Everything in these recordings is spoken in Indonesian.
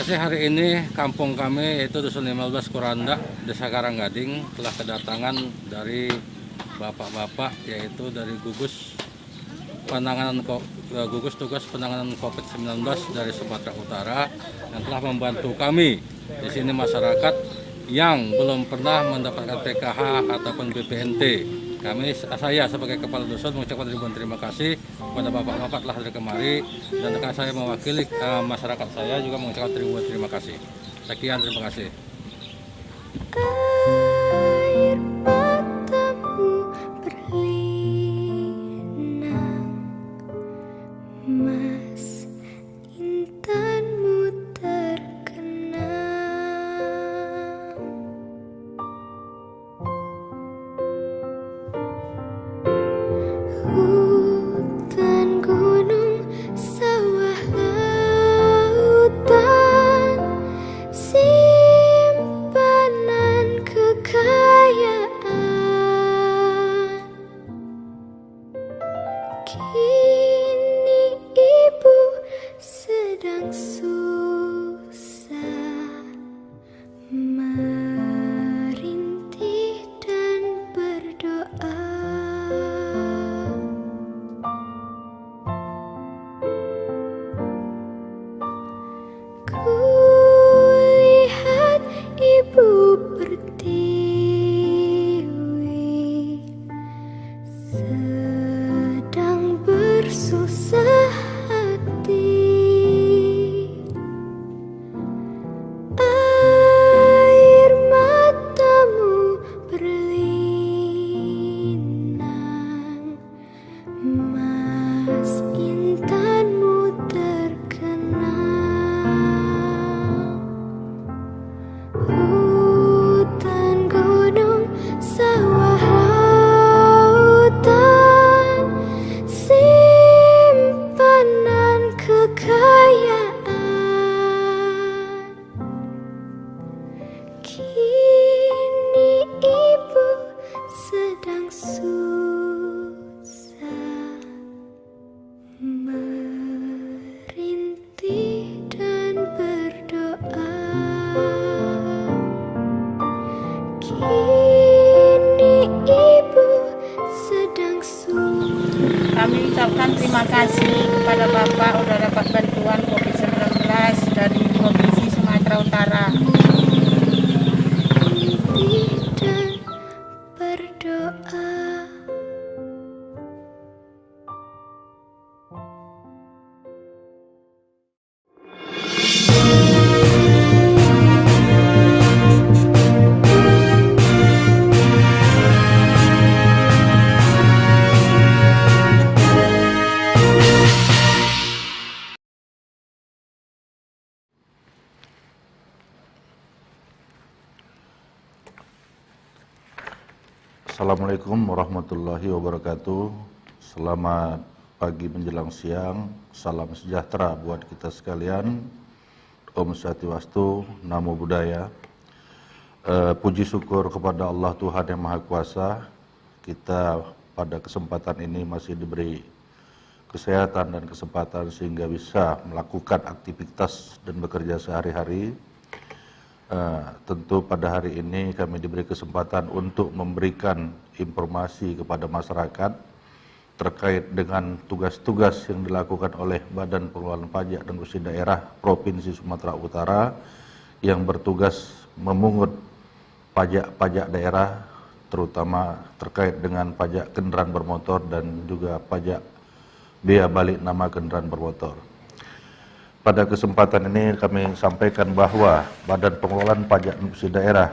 kasih, hari ini kampung kami yaitu Dusun 15 Kuranda, Desa Karanggading telah kedatangan dari bapak-bapak yaitu dari gugus tugas penanganan COVID-19 dari Sumatera Utara yang telah membantu kami di sini masyarakat yang belum pernah mendapatkan PKH ataupun BPNT. Saya sebagai kepala dusun mengucapkan ribuan terima kasih kepada bapak-bapak telah hadir kemari, dan rekan saya mewakili masyarakat saya juga mengucapkan ribuan terima kasih. Sekian, terima kasih. Air matamu berlinang, Mas, intanmu terkenang. Hutan, gunung, sawah, lautan, simpanan kekayaan. Kini ibu sedang susah, merintih dan berdoa. Kulihat ibu pertiwi, sedang bersusah hati. Air matamu berlinang, Mas, intanmu terkenang. Hutan, gunung, sawah, lautan, simpanan kekayaan. Kini ibu sedang susah, merintih dan berdoa. Kini ibu sedang susah. Kami ucapkan terima kasih kepada Bapak sudah dapat bantuan COVID-19 dari Provinsi Sumatera Utara. Dan berdoa. Assalamualaikum warahmatullahi wabarakatuh. Selamat pagi menjelang siang. Salam sejahtera buat kita sekalian. Om Swastiastu, Namo Buddhaya. Puji syukur kepada Allah Tuhan yang Maha Kuasa. Kita pada kesempatan ini masih diberi kesehatan dan kesempatan sehingga bisa melakukan aktivitas dan bekerja sehari-hari. Tentu pada hari ini kami diberi kesempatan untuk memberikan informasi kepada masyarakat terkait dengan tugas-tugas yang dilakukan oleh Badan Pengelolaan Pajak dan Bersih Daerah Provinsi Sumatera Utara yang bertugas memungut pajak-pajak daerah, terutama terkait dengan pajak kendaraan bermotor dan juga pajak bea balik nama kendaraan bermotor. Pada kesempatan ini kami sampaikan bahwa Badan Pengelolaan Pajak dan Bersih Daerah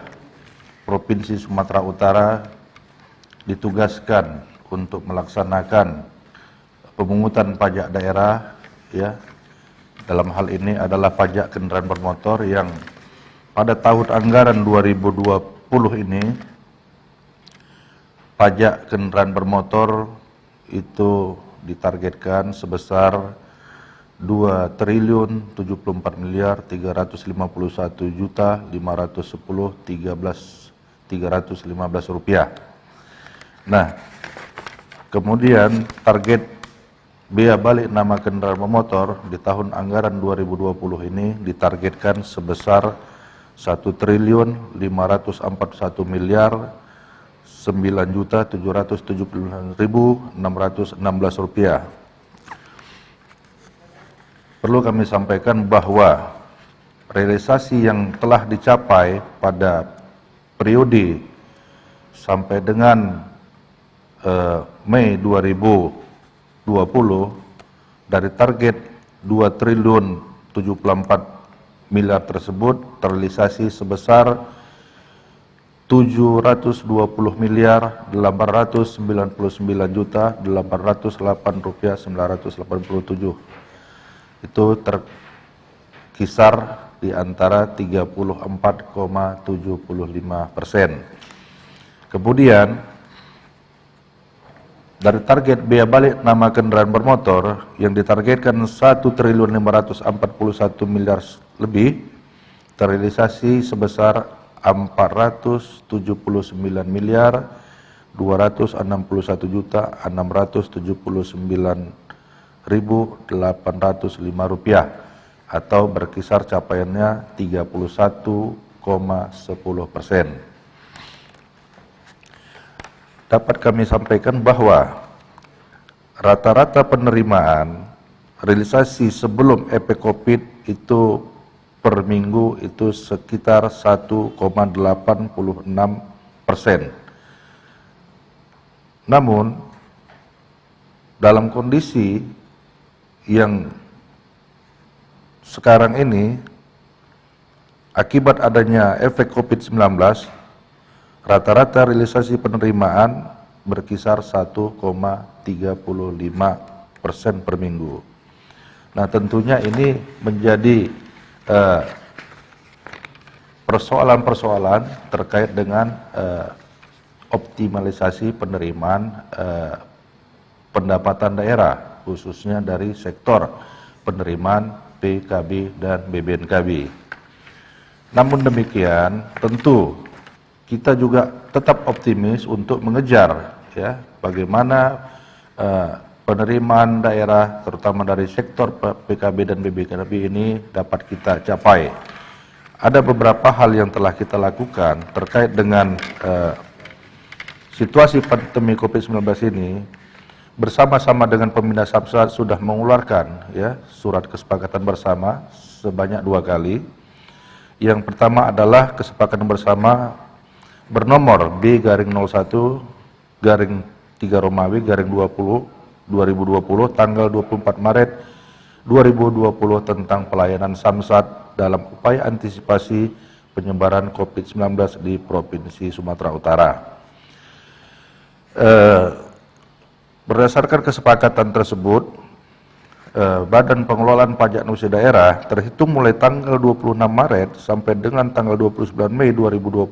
Provinsi Sumatera Utara ditugaskan untuk melaksanakan pemungutan pajak daerah, ya. Dalam hal ini adalah pajak kendaraan bermotor yang pada tahun anggaran 2020 ini pajak kendaraan bermotor itu ditargetkan sebesar 2.341.510.315 rupiah. Nah, kemudian target biaya balik nama kendaraan bermotor di tahun anggaran 2020 ini ditargetkan sebesar 1.541.979.616 rupiah. Perlu kami sampaikan bahwa realisasi yang telah dicapai pada periode sampai dengan Mei 2020 dari target 2 triliun 74 miliar tersebut terrealisasi sebesar 720 miliar 899 juta 808 rupiah 987. Itu terkisar di antara 34,75%. Kemudian dari target biaya balik nama kendaraan bermotor yang ditargetkan 1.541 miliar lebih, terrealisasi sebesar 479 miliar 261 juta 679.805 rupiah, atau berkisar capaiannya 31,10%. Dapat kami sampaikan bahwa rata-rata penerimaan realisasi sebelum efek COVID itu per minggu itu sekitar 1,86%. Namun dalam kondisi yang sekarang ini akibat adanya efek COVID-19, rata-rata realisasi penerimaan berkisar 1,35% per minggu. Nah, tentunya ini menjadi persoalan-persoalan terkait dengan optimalisasi penerimaan pendapatan daerah, khususnya dari sektor penerimaan PKB dan BBNKB. Namun demikian, tentu kita juga tetap optimis untuk mengejar ya bagaimana penerimaan daerah terutama dari sektor PKB dan BBNKB ini dapat kita capai. Ada beberapa hal yang telah kita lakukan terkait dengan situasi pandemi COVID-19 ini. Bersama-sama dengan Pembina Samsat sudah mengeluarkan ya surat kesepakatan bersama sebanyak 2 kali. Yang pertama adalah kesepakatan bersama bernomor B/01/3 Romawi /20 2020 tanggal 24 Maret 2020 tentang pelayanan Samsat dalam upaya antisipasi penyebaran COVID-19 di Provinsi Sumatera Utara. Berdasarkan kesepakatan tersebut, Badan Pengelolaan Pajak dan Usaha Daerah terhitung mulai tanggal 26 Maret sampai dengan tanggal 29 Mei 2020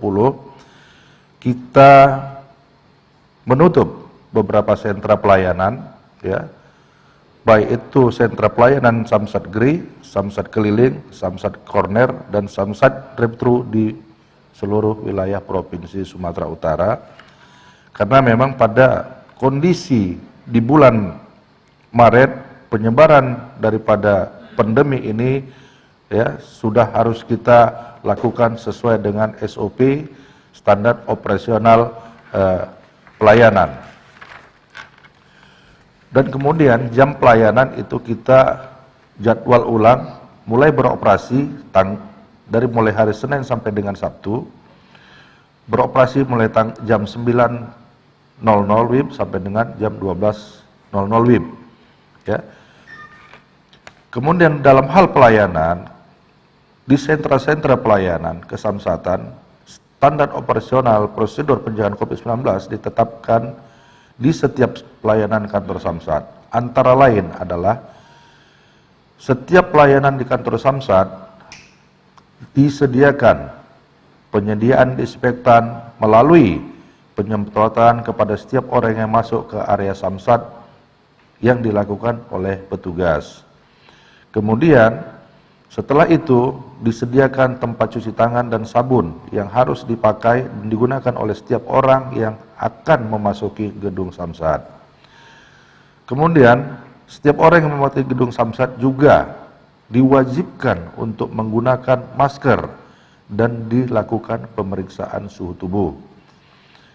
kita menutup beberapa sentra pelayanan ya, baik itu sentra pelayanan Samsat Gri, Samsat Keliling, Samsat Corner, dan Samsat Drive-thru di seluruh wilayah Provinsi Sumatera Utara, karena memang pada kondisi di bulan Maret penyebaran daripada pandemi ini ya sudah harus kita lakukan sesuai dengan SOP standar operasional pelayanan. Dan kemudian jam pelayanan itu kita jadwal ulang mulai beroperasi dari mulai hari Senin sampai dengan Sabtu, beroperasi mulai jam 9.00 WIB sampai dengan jam 12.00 WIB ya. Kemudian dalam hal pelayanan di sentra-sentra pelayanan kesamsatan, standar operasional prosedur pencegahan COVID-19 ditetapkan di setiap pelayanan kantor Samsat. Antara lain adalah setiap pelayanan di kantor Samsat disediakan penyediaan disinfektan melalui penyemprotan kepada setiap orang yang masuk ke area Samsat yang dilakukan oleh petugas. Kemudian setelah itu disediakan tempat cuci tangan dan sabun yang harus dipakai dan digunakan oleh setiap orang yang akan memasuki gedung Samsat. Kemudian Setiap orang yang memasuki gedung Samsat juga diwajibkan untuk menggunakan masker dan dilakukan pemeriksaan suhu tubuh.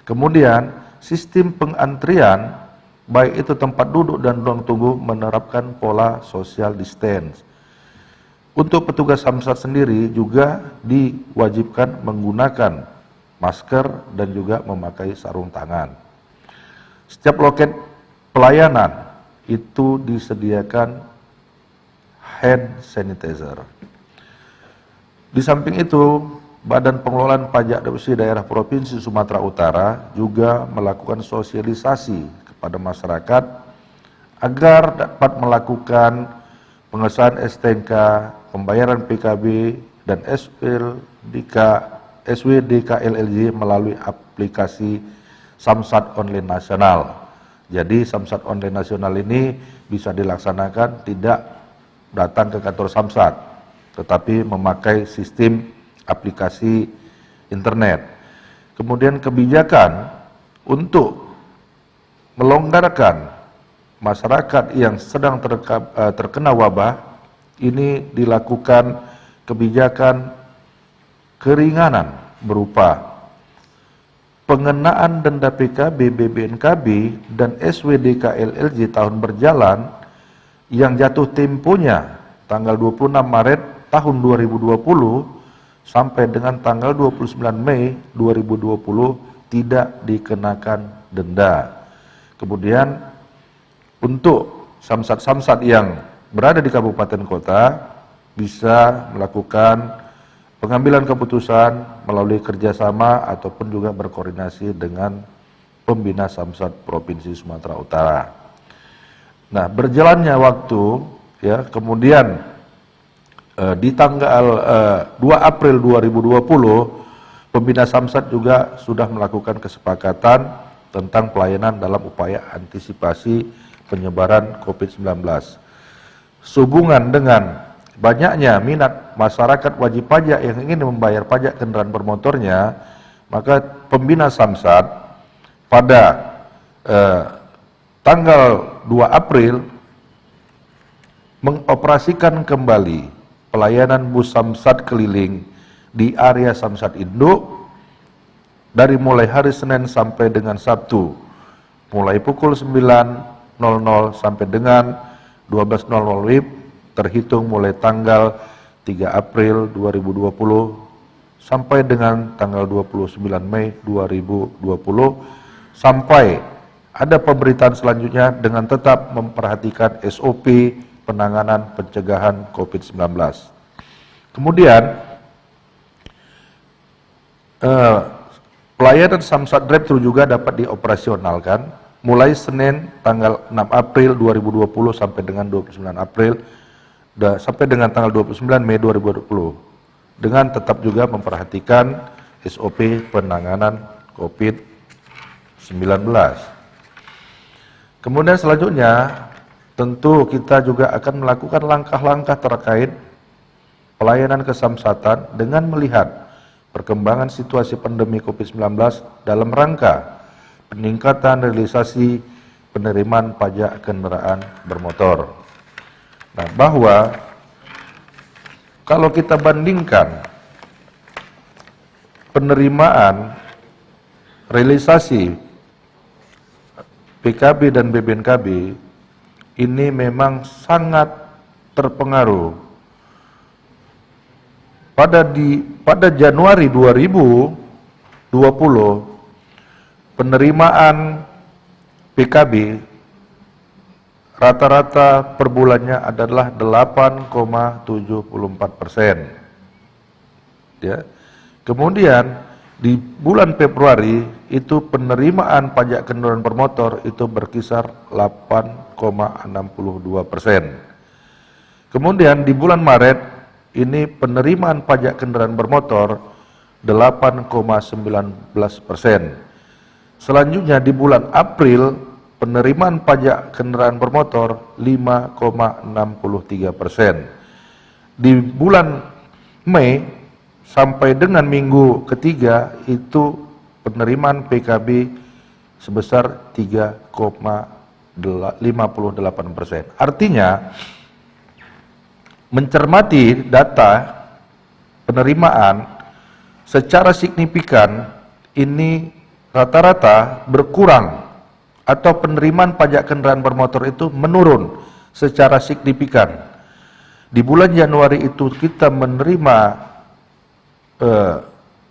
Kemudian, sistem pengantrian, baik itu tempat duduk dan ruang tunggu, menerapkan pola social distance. Untuk petugas Samsat sendiri juga diwajibkan menggunakan masker dan juga memakai sarung tangan. Setiap loket pelayanan itu disediakan hand sanitizer. Di samping itu, Badan Pengelolaan Pajak dan Bersih Daerah Provinsi Sumatera Utara juga melakukan sosialisasi kepada masyarakat agar dapat melakukan pengesahan STNK, pembayaran PKB, dan SWDK-LLJ melalui aplikasi Samsat Online Nasional. Jadi Samsat Online Nasional ini bisa dilaksanakan tidak datang ke kantor Samsat, tetapi memakai sistem aplikasi internet. Kemudian kebijakan untuk melonggarkan masyarakat yang sedang terkena wabah, ini dilakukan kebijakan keringanan berupa pengenaan denda PKB, BBNKB, dan SWDK-LLJ tahun berjalan yang jatuh temponya tanggal 26 Maret tahun 2020 sampai dengan tanggal 29 Mei 2020 tidak dikenakan denda. Kemudian untuk samsat-samsat yang berada di kabupaten kota bisa melakukan pengambilan keputusan melalui kerjasama ataupun juga berkoordinasi dengan pembina Samsat Provinsi Sumatera Utara. Nah, berjalannya waktu, ya, kemudian di tanggal 2 April 2020, pembina Samsat juga sudah melakukan kesepakatan tentang pelayanan dalam upaya antisipasi penyebaran COVID-19. Sehubungan dengan banyaknya minat masyarakat wajib pajak yang ingin membayar pajak kendaraan bermotornya, maka pembina Samsat pada tanggal 2 April mengoperasikan kembali pelayanan bus Samsat keliling di area Samsat Induk dari mulai hari Senin sampai dengan Sabtu, mulai pukul 9.00 sampai dengan 12.00 WIB, terhitung mulai tanggal 3 April 2020 sampai dengan tanggal 29 Mei 2020, sampai ada pemberitaan selanjutnya dengan tetap memperhatikan SOP penanganan pencegahan COVID-19. Kemudian pelayanan Samsat Drive-thru juga dapat dioperasionalkan mulai Senin tanggal 6 April 2020 sampai dengan 29 April sampai dengan tanggal 29 Mei 2020, dengan tetap juga memperhatikan SOP penanganan COVID-19. Kemudian selanjutnya tentu kita juga akan melakukan langkah-langkah terkait pelayanan kesamsatan dengan melihat perkembangan situasi pandemi COVID-19 dalam rangka peningkatan realisasi penerimaan pajak kendaraan bermotor. Nah, bahwa kalau kita bandingkan penerimaan realisasi PKB dan BBNKB, ini memang sangat terpengaruh. Pada Januari 2020, penerimaan PKB rata-rata per bulannya adalah 8,74%. Ya. Kemudian di bulan Februari itu penerimaan pajak kendaraan bermotor itu berkisar 8,62%. Kemudian di bulan Maret ini penerimaan pajak kendaraan bermotor 8,19%. Selanjutnya di bulan April penerimaan pajak kendaraan bermotor 5,63%. Di bulan Mei sampai dengan minggu ketiga itu penerimaan PKB sebesar 3,6%. 58%. Artinya, mencermati data penerimaan secara signifikan ini rata-rata berkurang atau penerimaan pajak kendaraan bermotor itu menurun secara signifikan. Di bulan Januari itu kita menerima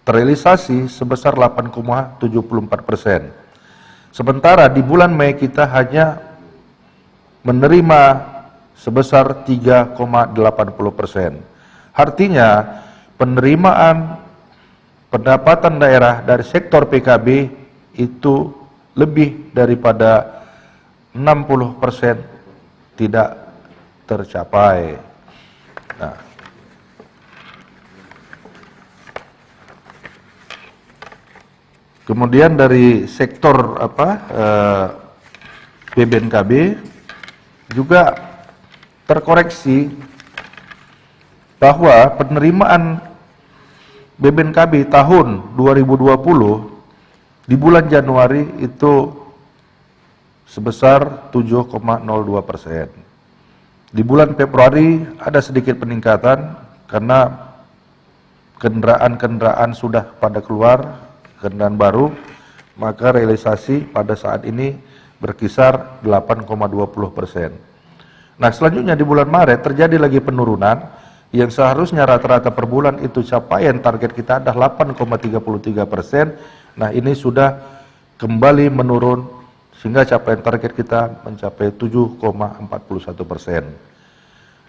terrealisasi sebesar 8,74%. Sementara di bulan Mei kita hanya menerima sebesar 3,80%. Artinya penerimaan pendapatan daerah dari sektor PKB itu lebih daripada 60% tidak tercapai. Nah, kemudian dari sektor BBNKB juga terkoreksi bahwa penerimaan BBNKB tahun 2020 di bulan Januari itu sebesar 7,02%. Di bulan Februari ada sedikit peningkatan karena kendaraan-kendaraan sudah pada keluar, kendaraan baru, maka realisasi pada saat ini berkisar 8,20%. Nah, selanjutnya di bulan Maret terjadi lagi penurunan yang seharusnya rata-rata per bulan itu capaian target kita adalah 8,33%. Nah, ini sudah kembali menurun sehingga capaian target kita mencapai 7,41%.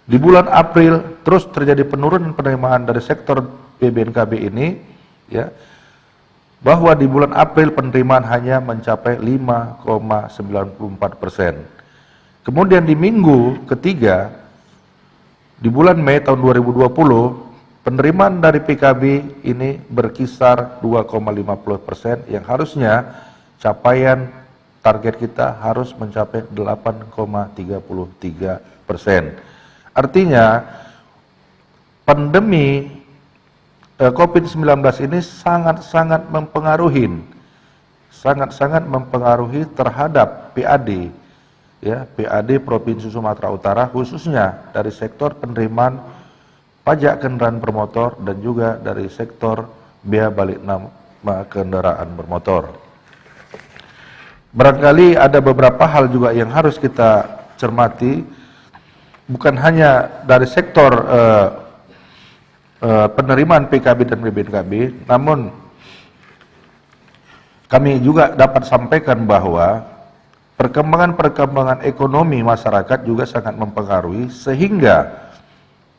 Di bulan April terus terjadi penurunan penerimaan dari sektor BBNKB ini, ya, bahwa di bulan April penerimaan hanya mencapai 5,94%. Kemudian di minggu ketiga, di bulan Mei tahun 2020, penerimaan dari PKB ini berkisar 2,50% yang harusnya capaian target kita harus mencapai 8,33%. Artinya pandemi COVID-19 ini sangat-sangat mempengaruhi terhadap PAD, ya, PAD Provinsi Sumatera Utara, khususnya dari sektor penerimaan pajak kendaraan bermotor dan juga dari sektor bea balik nama kendaraan bermotor. Barangkali ada beberapa hal juga yang harus kita cermati, bukan hanya dari sektor penerimaan PKB dan BBNKB, namun kami juga dapat sampaikan bahwa perkembangan ekonomi masyarakat juga sangat mempengaruhi, sehingga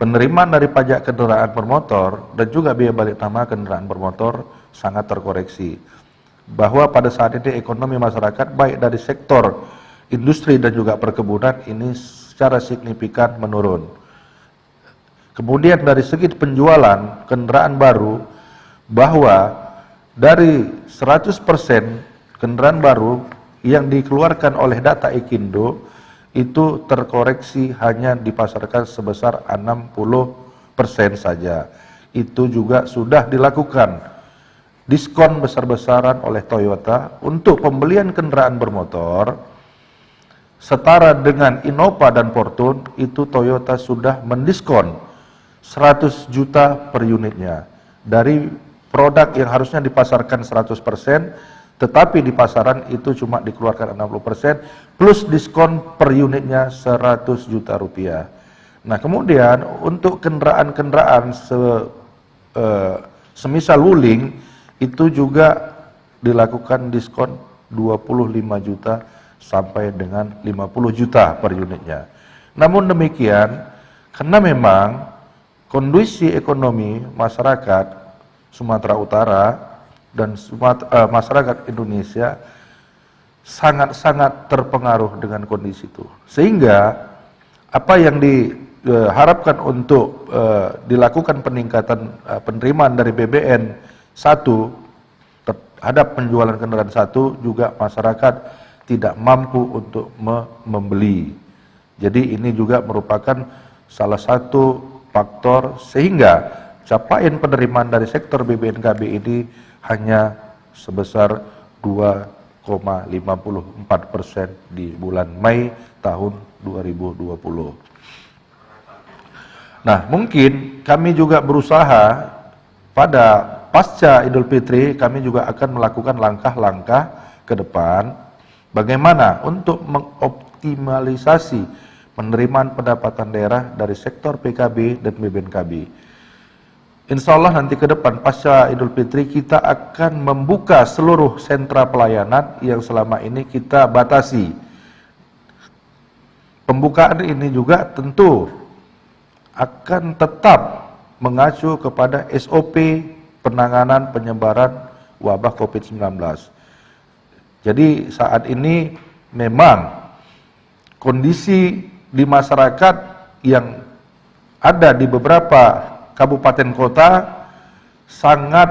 penerimaan dari pajak kendaraan bermotor dan juga biaya balik nama kendaraan bermotor sangat terkoreksi. Bahwa pada saat ini ekonomi masyarakat baik dari sektor industri dan juga perkebunan ini secara signifikan menurun. Kemudian dari segi penjualan kendaraan baru, bahwa dari 100% kendaraan baru yang dikeluarkan oleh data Ikindo itu terkoreksi hanya dipasarkan sebesar 60% saja. Itu juga sudah dilakukan diskon besar-besaran oleh Toyota untuk pembelian kendaraan bermotor. Setara dengan Innova dan Fortune, itu Toyota sudah mendiskon 100 juta per unitnya. Dari produk yang harusnya dipasarkan 100%, tetapi di pasaran itu cuma dikeluarkan 60%, plus diskon per unitnya 100 juta rupiah. Nah, kemudian untuk kendaraan-kendaraan semisal Wuling, itu juga dilakukan diskon 25 juta sampai dengan 50 juta per unitnya. Namun demikian, karena memang kondisi ekonomi masyarakat Sumatera Utara dan masyarakat Indonesia sangat-sangat terpengaruh dengan kondisi itu. Sehingga apa yang diharapkan untuk dilakukan peningkatan penerimaan dari BBN 1 terhadap penjualan kendaraan 1, juga masyarakat tidak mampu untuk membeli. Jadi ini juga merupakan salah satu faktor sehingga capaian penerimaan dari sektor BBNKB ini hanya sebesar 2,20%. di bulan Mei tahun 2020. Nah, mungkin kami juga berusaha pada pasca Idul Fitri, kami juga akan melakukan langkah-langkah ke depan bagaimana untuk mengoptimalisasi penerimaan pendapatan daerah dari sektor PKB dan BBNKB. Insya Allah nanti ke depan pasca Idul Fitri kita akan membuka seluruh sentra pelayanan yang selama ini kita batasi. Pembukaan ini juga tentu akan tetap mengacu kepada SOP penanganan penyebaran wabah COVID-19. Jadi saat ini memang kondisi di masyarakat yang ada di beberapa kabupaten kota sangat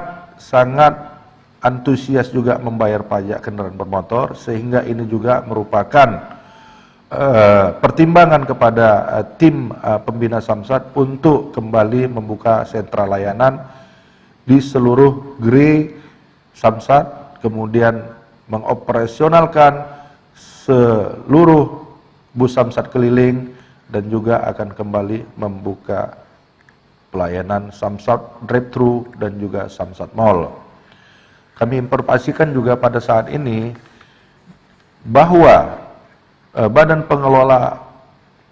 antusias juga membayar pajak kendaraan bermotor, sehingga ini juga merupakan pertimbangan kepada tim pembina Samsat untuk kembali membuka sentra layanan di seluruh gerai Samsat, kemudian mengoperasionalkan seluruh bus Samsat keliling, dan juga akan kembali membuka pelayanan Samsat drive-thru dan juga Samsat Mall. Kami informasikan juga pada saat ini bahwa Badan Pengelola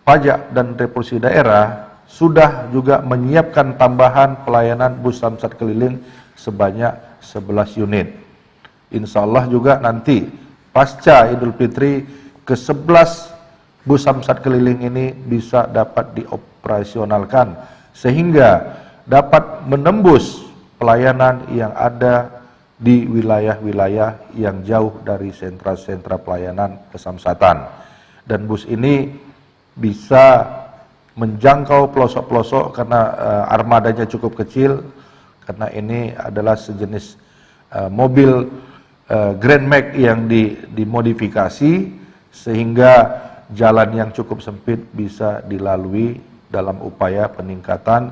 Pajak dan Revolusi Daerah sudah juga menyiapkan tambahan pelayanan bus Samsat keliling sebanyak 11 unit. Insya Allah juga nanti pasca Idul Fitri ke-11 bus Samsat keliling ini bisa dapat dioperasionalkan sehingga dapat menembus pelayanan yang ada di wilayah-wilayah yang jauh dari sentra-sentra pelayanan kesamsatan. Dan bus ini bisa menjangkau pelosok-pelosok karena armadanya cukup kecil, karena ini adalah sejenis mobil Grand Max yang dimodifikasi sehingga jalan yang cukup sempit bisa dilalui dalam upaya peningkatan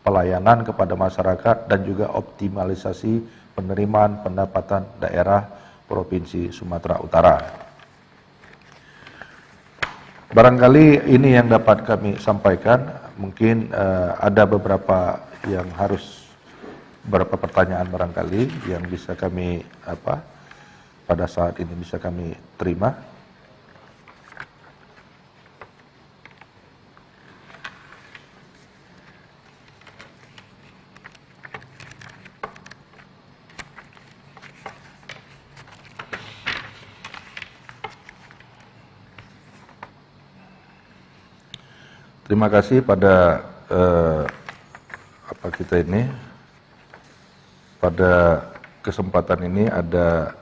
pelayanan kepada masyarakat dan juga optimalisasi penerimaan pendapatan daerah Provinsi Sumatera Utara. Barangkali ini yang dapat kami sampaikan. Mungkin ada beberapa pertanyaan barangkali yang bisa kami pada saat ini bisa kami terima. Terima kasih pada pada kesempatan ini ada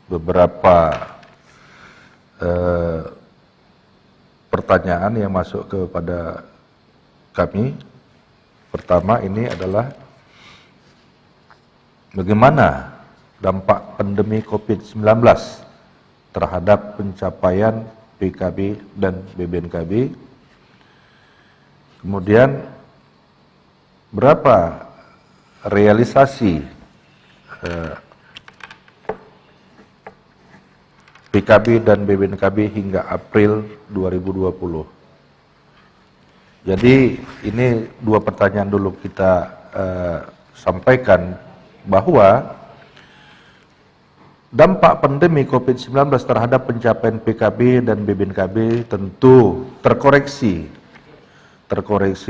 beberapa pertanyaan yang masuk kepada kami. Pertama ini adalah bagaimana dampak pandemi COVID-19 terhadap pencapaian PKB dan BBNKB. Kemudian berapa realisasi PKB dan BBNKB hingga April 2020. Jadi ini dua pertanyaan dulu kita sampaikan, bahwa dampak pandemi COVID-19 terhadap pencapaian PKB dan BBNKB tentu terkoreksi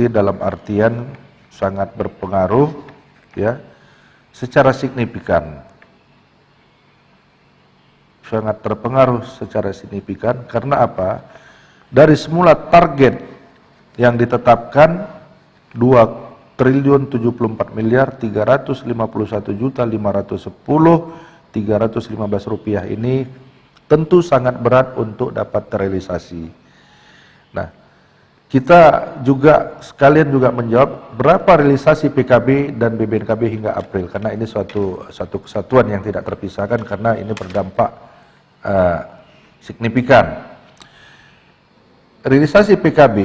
dalam artian sangat berpengaruh ya secara signifikan. Sangat terpengaruh secara signifikan karena apa? Dari semula target yang ditetapkan 2.074.351.510.315 rupiah ini tentu sangat berat untuk dapat terrealisasi. Nah, kita juga sekalian juga menjawab berapa realisasi PKB dan BBNKB hingga April, karena ini suatu kesatuan yang tidak terpisahkan karena ini berdampak signifikan. Realisasi PKB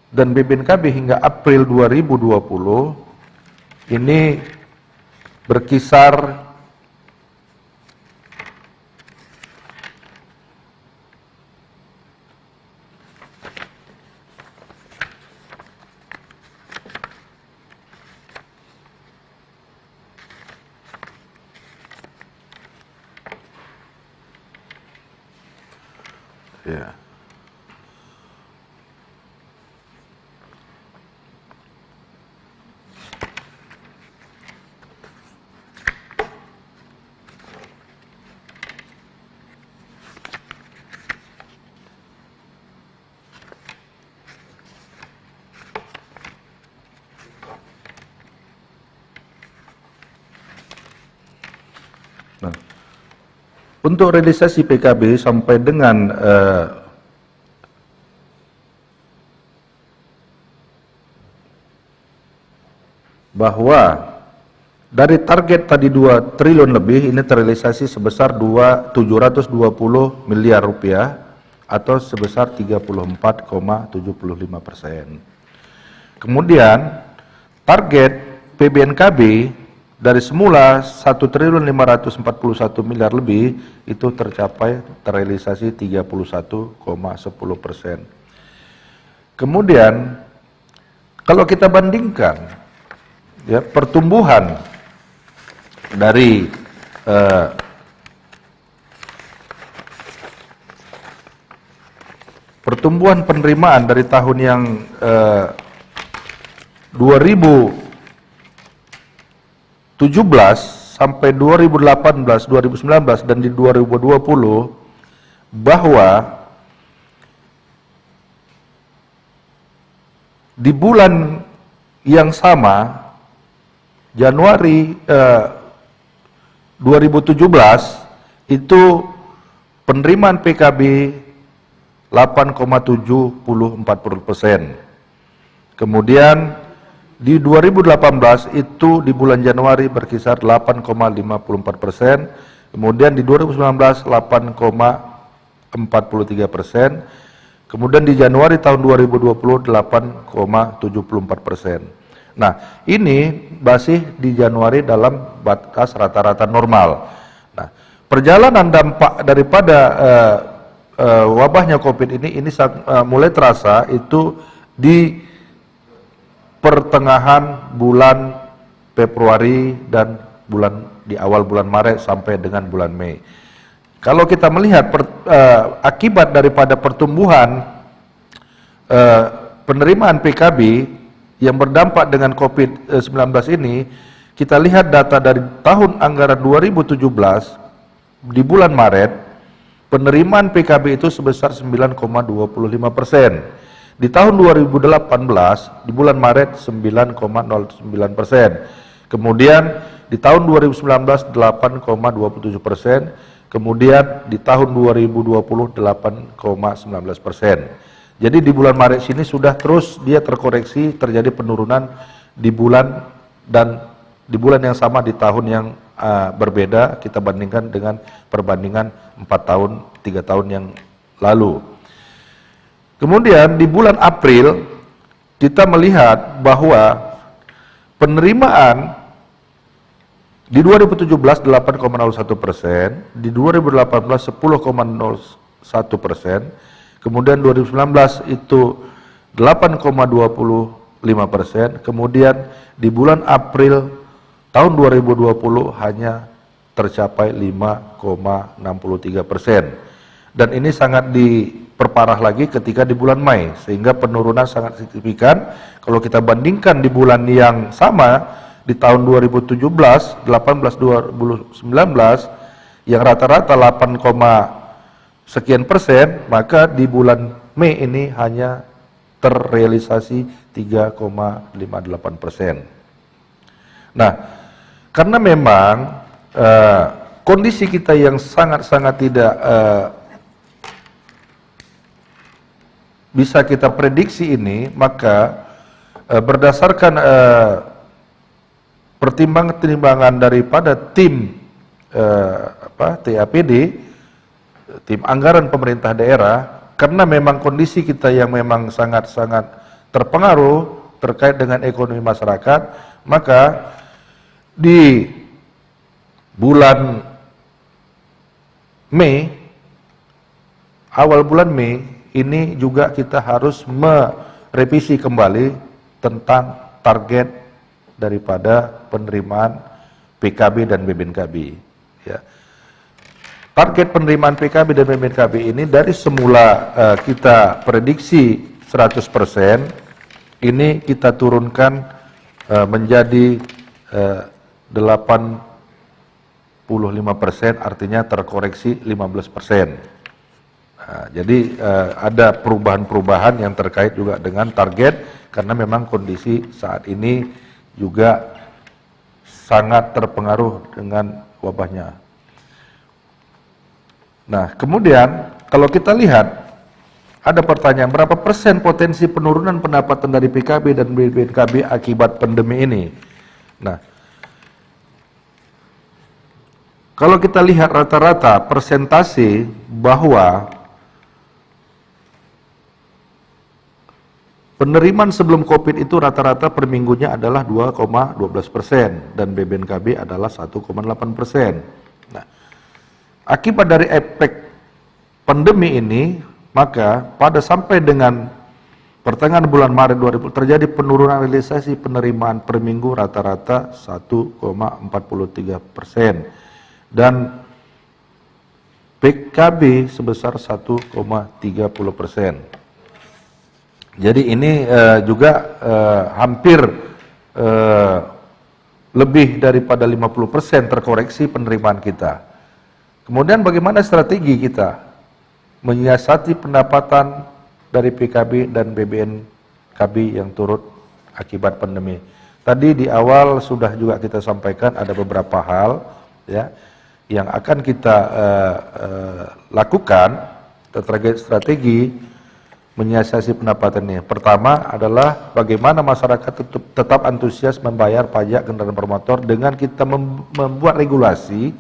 dan BBNKB hingga April 2020 ini berkisar Ya. Nah, untuk realisasi PKB sampai dengan bahwa dari target tadi 2 triliun lebih, ini terrealisasi sebesar 720 miliar rupiah atau sebesar 34,75%. Kemudian target PBNKB dari semula 1.541 miliar lebih itu terrealisasi 31,10%. Kemudian kalau kita bandingkan ya pertumbuhan dari pertumbuhan penerimaan dari tahun yang 2017 sampai 2018, 2019 dan di 2020 bahwa di bulan yang sama Januari 2017 itu penerimaan PKB 8,74%. Kemudian di 2018 itu di bulan Januari berkisar 8,54%, kemudian di 2019 8,43%, kemudian di Januari tahun 2020 8,74%. Nah, ini masih di Januari dalam batas rata-rata normal. Nah, perjalanan dampak daripada wabahnya COVID ini mulai terasa itu di pertengahan bulan Februari dan di awal bulan Maret sampai dengan bulan Mei. Kalau kita melihat akibat daripada pertumbuhan penerimaan PKB yang berdampak dengan COVID-19 ini, kita lihat data dari tahun anggaran 2017 di bulan Maret, penerimaan PKB itu sebesar 9,25%. Di tahun 2018, di bulan Maret 9,09%. Kemudian di tahun 2019 8,27%. Kemudian di tahun 2020 8,19%. Jadi di bulan Maret sini sudah terus dia terkoreksi, terjadi penurunan di bulan dan di bulan yang sama di tahun yang berbeda kita bandingkan dengan perbandingan 4 tahun, 3 tahun yang lalu. Kemudian di bulan April kita melihat bahwa penerimaan di 2017 8,01%, di 2018 10,01%, kemudian 2019 itu 8,25%, kemudian di bulan April tahun 2020 hanya tercapai 5,63%. Dan ini sangat diperparah lagi ketika di bulan Mei, sehingga penurunan sangat signifikan. Kalau kita bandingkan di bulan yang sama di tahun 2017, 18, 2019 yang rata-rata 8, maka di bulan Mei ini hanya terrealisasi 3,58%. Nah, karena memang kondisi kita yang sangat-sangat tidak bisa kita prediksi ini, maka berdasarkan pertimbangan-pertimbangan daripada tim TAPD, tim anggaran pemerintah daerah, karena memang kondisi kita yang memang sangat-sangat terpengaruh terkait dengan ekonomi masyarakat, maka di bulan Mei, awal bulan Mei, ini juga kita harus merevisi kembali tentang target daripada penerimaan PKB dan BBNKB. Ya. target penerimaan PKB dan BPNKB ini dari semula kita prediksi 100%, ini kita turunkan menjadi 85%, artinya terkoreksi 15%. Jadi ada perubahan-perubahan yang terkait juga dengan target, karena memang kondisi saat ini juga sangat terpengaruh dengan wabahnya. Nah, kemudian kalau kita lihat, ada pertanyaan berapa persen potensi penurunan pendapatan dari PKB dan BPNKB akibat pandemi ini. Nah, kalau kita lihat rata-rata persentase bahwa penerimaan sebelum COVID itu rata-rata per minggunya adalah 2,12% dan BPNKB adalah 1,8%. Nah, akibat dari efek pandemi ini, maka pada sampai dengan pertengahan bulan Maret 2020 terjadi penurunan realisasi penerimaan per minggu rata-rata 1,43% dan PKB sebesar 1,30%. Jadi ini juga hampir lebih daripada 50% terkoreksi penerimaan kita. Kemudian bagaimana strategi kita menyiasati pendapatan dari PKB dan BPNKB yang turut akibat pandemi. Tadi di awal sudah juga kita sampaikan ada beberapa hal ya yang akan kita lakukan terkait strategi menyiasati pendapatan ini. Pertama adalah bagaimana masyarakat tetap antusias membayar pajak kendaraan bermotor dengan kita membuat regulasi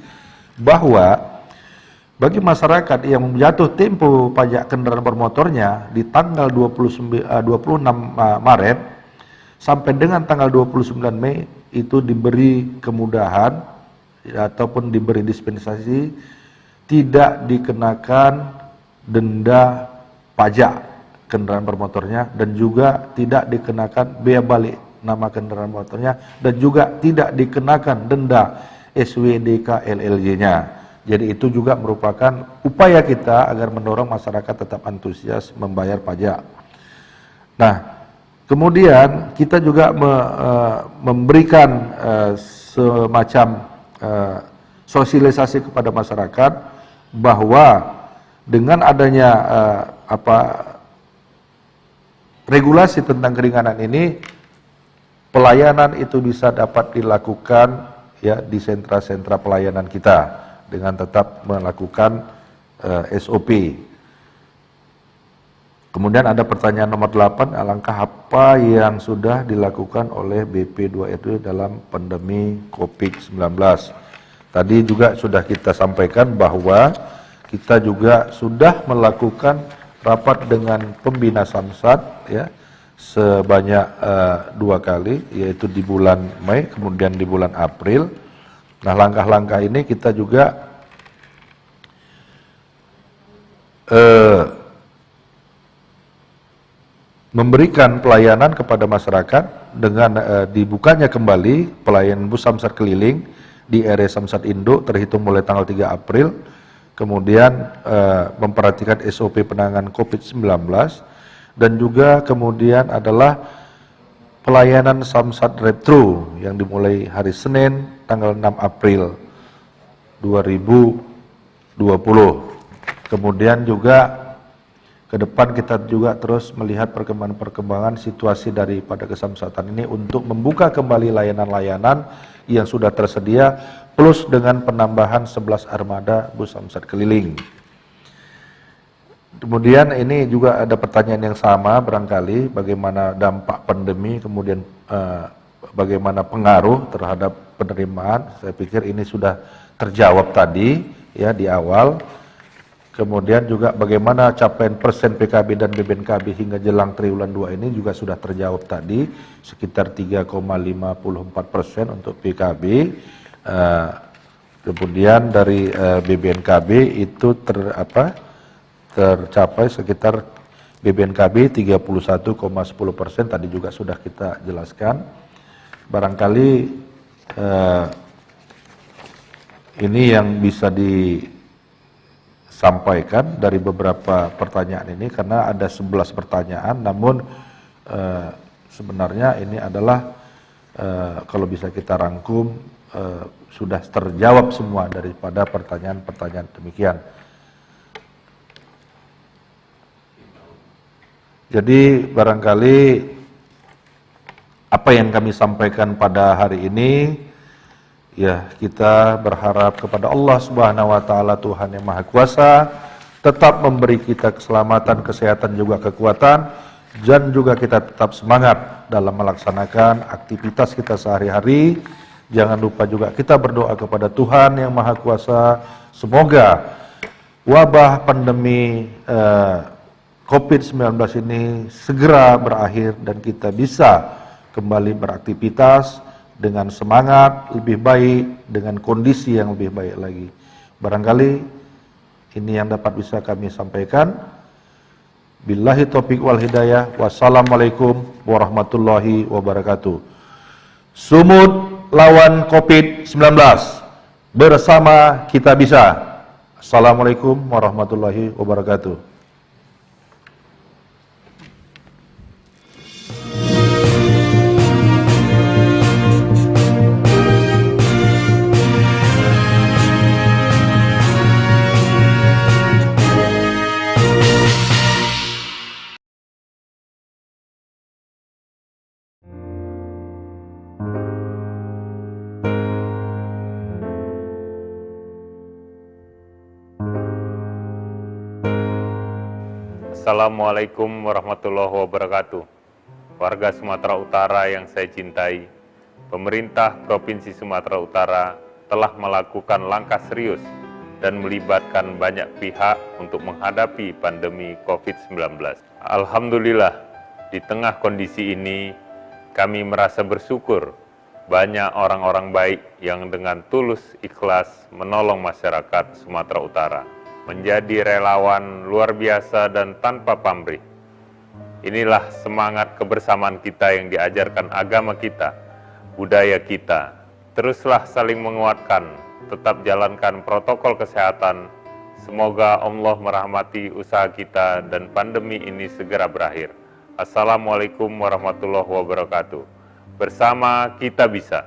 bahwa bagi masyarakat yang jatuh tempo pajak kendaraan bermotornya di tanggal 26 Maret sampai dengan tanggal 29 Mei itu diberi kemudahan ataupun diberi dispensasi tidak dikenakan denda pajak kendaraan bermotornya dan juga tidak dikenakan bea balik nama kendaraan motornya dan juga tidak dikenakan denda SWDK LLJ-nya. Jadi itu juga merupakan upaya kita agar mendorong masyarakat tetap antusias membayar pajak. Nah, kemudian kita juga memberikan semacam sosialisasi kepada masyarakat bahwa dengan adanya regulasi tentang keringanan ini, pelayanan itu bisa dapat dilakukan ya di sentra-sentra pelayanan kita dengan tetap melakukan SOP. Kemudian ada pertanyaan nomor 8, alangkah apa yang sudah dilakukan oleh BP2RW dalam pandemi COVID-19. Tadi juga sudah kita sampaikan bahwa kita juga sudah melakukan rapat dengan pembina Samsat ya sebanyak 2 kali, yaitu di bulan Mei kemudian di bulan April. Nah, langkah-langkah ini kita juga memberikan pelayanan kepada masyarakat dengan dibukanya kembali pelayanan bus Samsat keliling di area Samsat Indo terhitung mulai tanggal 3 April, kemudian memperhatikan SOP penanganan COVID-19 dan juga kemudian adalah pelayanan Samsat Retro yang dimulai hari Senin tanggal 6 April 2020. Kemudian juga ke depan kita juga terus melihat perkembangan situasi daripada kesamsatan ini untuk membuka kembali layanan-layanan yang sudah tersedia plus dengan penambahan 11 armada bus Samsat keliling. Kemudian ini juga ada pertanyaan yang sama barangkali bagaimana dampak pandemi kemudian bagaimana pengaruh terhadap penerimaan. Saya pikir ini sudah terjawab tadi ya di awal. Kemudian juga bagaimana capaian persen PKB dan BPNKB hingga jelang triwulan 2 ini juga sudah terjawab tadi, sekitar 3,54% untuk PKB. Kemudian dari BPNKB itu tercapai sekitar BPNKB 31,10%, tadi juga sudah kita jelaskan. Barangkali ini yang bisa sampaikan dari beberapa pertanyaan ini, karena ada 11 pertanyaan, namun sebenarnya ini adalah kalau bisa kita rangkum sudah terjawab semua daripada pertanyaan-pertanyaan demikian. Jadi barangkali apa yang kami sampaikan pada hari ini, ya kita berharap kepada Allah Subhanahu wa taala, Tuhan yang Maha Kuasa, tetap memberi kita keselamatan, kesehatan juga kekuatan, dan juga kita tetap semangat dalam melaksanakan aktivitas kita sehari-hari. Jangan lupa juga kita berdoa kepada Tuhan yang Maha Kuasa, semoga wabah pandemi COVID-19 ini segera berakhir dan kita bisa kembali beraktivitas dengan semangat lebih baik, dengan kondisi yang lebih baik lagi. Barangkali ini yang dapat bisa kami sampaikan. Billahi taufiq wal hidayah. Wassalamualaikum warahmatullahi wabarakatuh. Sumut lawan COVID-19. Bersama kita bisa. Assalamualaikum warahmatullahi wabarakatuh. Assalamualaikum warahmatullahi wabarakatuh. Warga Sumatera Utara yang saya cintai, pemerintah Provinsi Sumatera Utara telah melakukan langkah serius dan melibatkan banyak pihak untuk menghadapi pandemi COVID-19. Alhamdulillah, di tengah kondisi ini, kami merasa bersyukur banyak orang-orang baik yang dengan tulus ikhlas menolong masyarakat Sumatera Utara, menjadi relawan luar biasa dan tanpa pamrih. Inilah semangat kebersamaan kita yang diajarkan agama kita, budaya kita. Teruslah saling menguatkan, tetap jalankan protokol kesehatan. Semoga Allah merahmati usaha kita dan pandemi ini segera berakhir. Assalamualaikum warahmatullahi wabarakatuh. Bersama kita bisa.